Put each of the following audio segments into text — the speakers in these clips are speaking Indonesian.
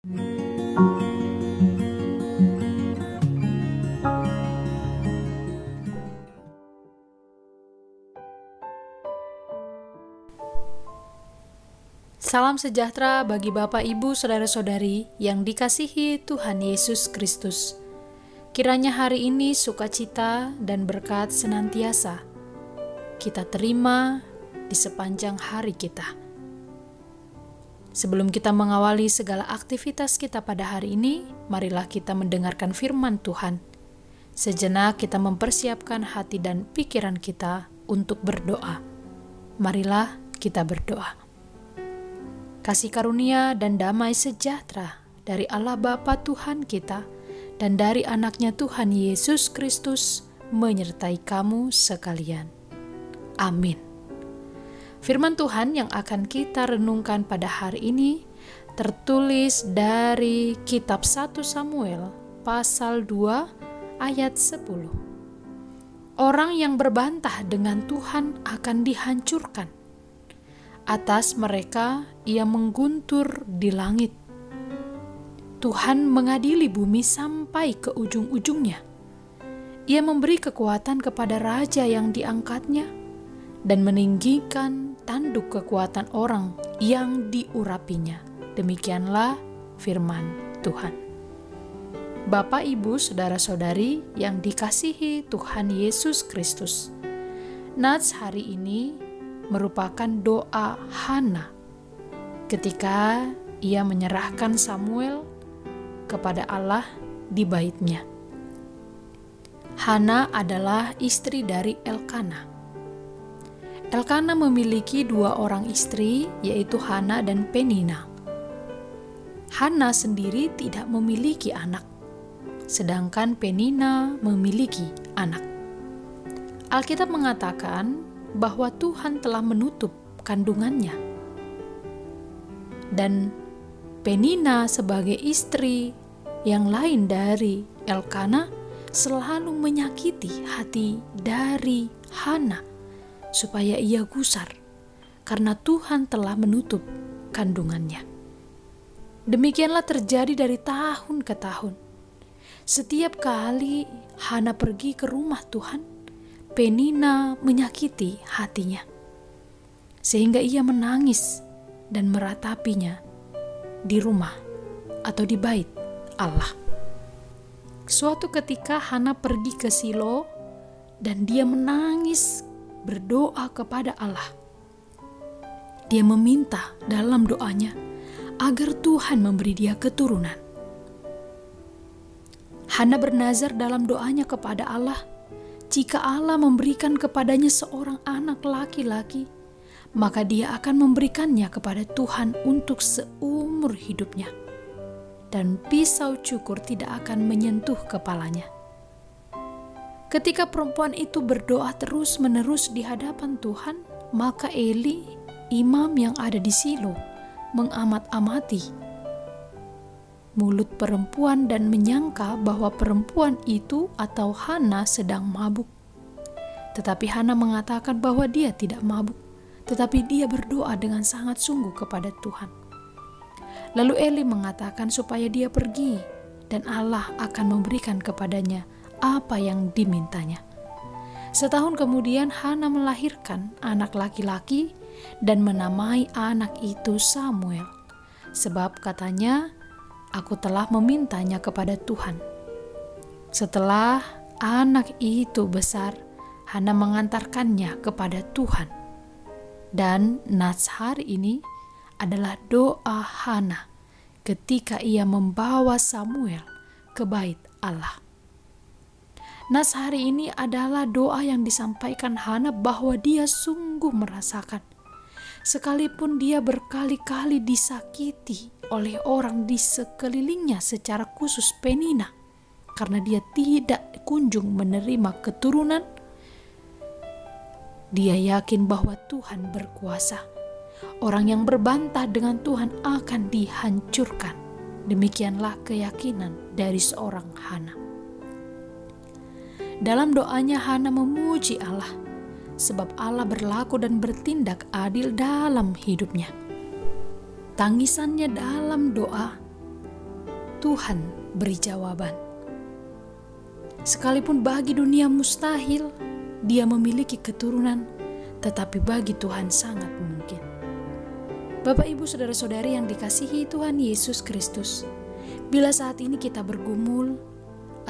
Salam sejahtera bagi Bapak, Ibu, Saudara-saudari yang dikasihi Tuhan Yesus Kristus. Kiranya hari ini sukacita dan berkat senantiasa kita terima di sepanjang hari kita. Sebelum kita mengawali segala aktivitas kita pada hari ini, marilah kita mendengarkan firman Tuhan. Sejenak kita mempersiapkan hati dan pikiran kita untuk berdoa. Marilah kita berdoa. Kasih karunia dan damai sejahtera dari Allah Bapa Tuhan kita dan dari anaknya Tuhan Yesus Kristus menyertai kamu sekalian. Amin. Firman Tuhan yang akan kita renungkan pada hari ini tertulis dari kitab 1 Samuel pasal 2 ayat 10. Orang yang berbantah dengan Tuhan akan dihancurkan. Atas mereka ia mengguntur di langit. Tuhan mengadili bumi sampai ke ujung-ujungnya. Ia memberi kekuatan kepada raja yang diangkatnya dan meninggikan tanduk kekuatan orang yang diurapinya. Demikianlah firman Tuhan. Bapak, Ibu, Saudara-saudari yang dikasihi Tuhan Yesus Kristus. Nats hari ini merupakan doa Hana ketika ia menyerahkan Samuel kepada Allah di baitnya. Hana adalah istri dari Elkana. Elkana memiliki 2 orang istri, yaitu Hana dan Penina. Hana sendiri tidak memiliki anak, sedangkan Penina memiliki anak. Alkitab mengatakan bahwa Tuhan telah menutup kandungannya. Dan Penina sebagai istri yang lain dari Elkana selalu menyakiti hati dari Hana supaya ia gusar karena Tuhan telah menutup kandungannya. Demikianlah terjadi dari tahun ke tahun. Setiap kali Hana pergi ke rumah Tuhan, Penina menyakiti hatinya, sehingga ia menangis dan meratapinya di rumah atau di bait Allah. Suatu ketika Hana pergi ke Silo dan dia menangis berdoa kepada Allah. Dia meminta dalam doanya agar Tuhan memberi dia keturunan. Hana bernazar dalam doanya kepada Allah, jika Allah memberikan kepadanya seorang anak laki-laki, maka dia akan memberikannya kepada Tuhan untuk seumur hidupnya. Dan pisau cukur tidak akan menyentuh kepalanya. Ketika perempuan itu berdoa terus-menerus di hadapan Tuhan, maka Eli, imam yang ada di Silo, mengamat-amati mulut perempuan dan menyangka bahwa perempuan itu atau Hana sedang mabuk. Tetapi Hana mengatakan bahwa dia tidak mabuk, tetapi dia berdoa dengan sangat sungguh kepada Tuhan. Lalu Eli mengatakan supaya dia pergi dan Allah akan memberikan kepadanya apa yang dimintanya. Setahun kemudian Hana melahirkan anak laki-laki dan menamai anak itu Samuel, sebab katanya, aku telah memintanya kepada Tuhan. Setelah anak itu besar, Hana mengantarkannya kepada Tuhan. Dan nats hari ini adalah doa Hana ketika ia membawa Samuel ke bait Allah. Nats hari ini adalah doa yang disampaikan Hana bahwa dia sungguh merasakan, sekalipun dia berkali-kali disakiti oleh orang di sekelilingnya, secara khusus Penina, karena dia tidak kunjung menerima keturunan, dia yakin bahwa Tuhan berkuasa. Orang yang berbantah dengan Tuhan akan dihancurkan. Demikianlah keyakinan dari seorang Hana. Dalam doanya Hana memuji Allah, sebab Allah berlaku dan bertindak adil dalam hidupnya. Tangisannya dalam doa Tuhan beri jawaban. Sekalipun bagi dunia mustahil dia memiliki keturunan, tetapi bagi Tuhan sangat mungkin. Bapak, Ibu, saudara-saudari yang dikasihi Tuhan Yesus Kristus, bila saat ini kita bergumul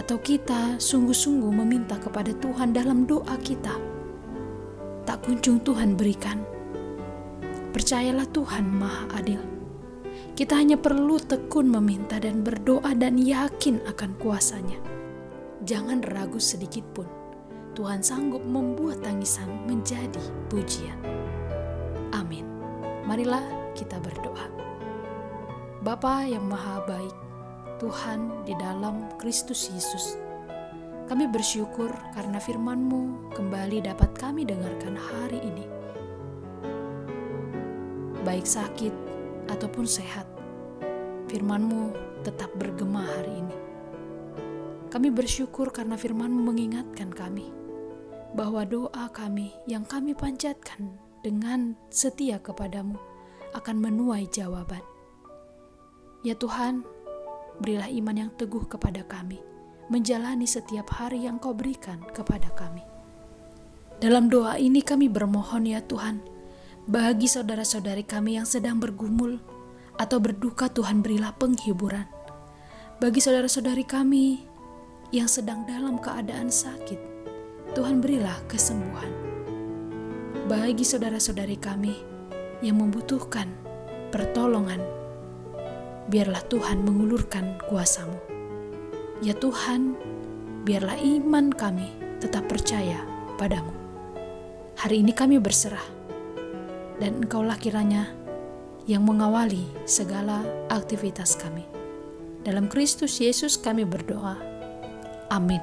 atau kita sungguh-sungguh meminta kepada Tuhan dalam doa kita, tak kunjung Tuhan berikan, percayalah Tuhan Maha Adil. Kita hanya perlu tekun meminta dan berdoa dan yakin akan kuasa-Nya. Jangan ragu sedikit pun, Tuhan sanggup membuat tangisan menjadi pujian. Amin. Marilah kita berdoa. Bapa yang Maha Baik, Tuhan di dalam Kristus Yesus, kami bersyukur karena firman-Mu kembali dapat kami dengarkan hari ini. Baik sakit ataupun sehat, firman-Mu tetap bergema hari ini. Kami bersyukur karena firman-Mu mengingatkan kami bahwa doa kami yang kami panjatkan dengan setia kepadamu akan menuai jawaban. Ya Tuhan, berilah iman yang teguh kepada kami, menjalani setiap hari yang Kau berikan kepada kami. Dalam doa ini kami bermohon ya Tuhan, bagi saudara-saudari kami yang sedang bergumul atau berduka, Tuhan berilah penghiburan. Bagi saudara-saudari kami yang sedang dalam keadaan sakit, Tuhan berilah kesembuhan. Bagi saudara-saudari kami yang membutuhkan pertolongan, biarlah Tuhan mengulurkan kuasa-Mu. Ya Tuhan, biarlah iman kami tetap percaya padamu. Hari ini kami berserah, dan Engkaulah kiranya yang mengawali segala aktivitas kami. Dalam Kristus Yesus kami berdoa. Amin.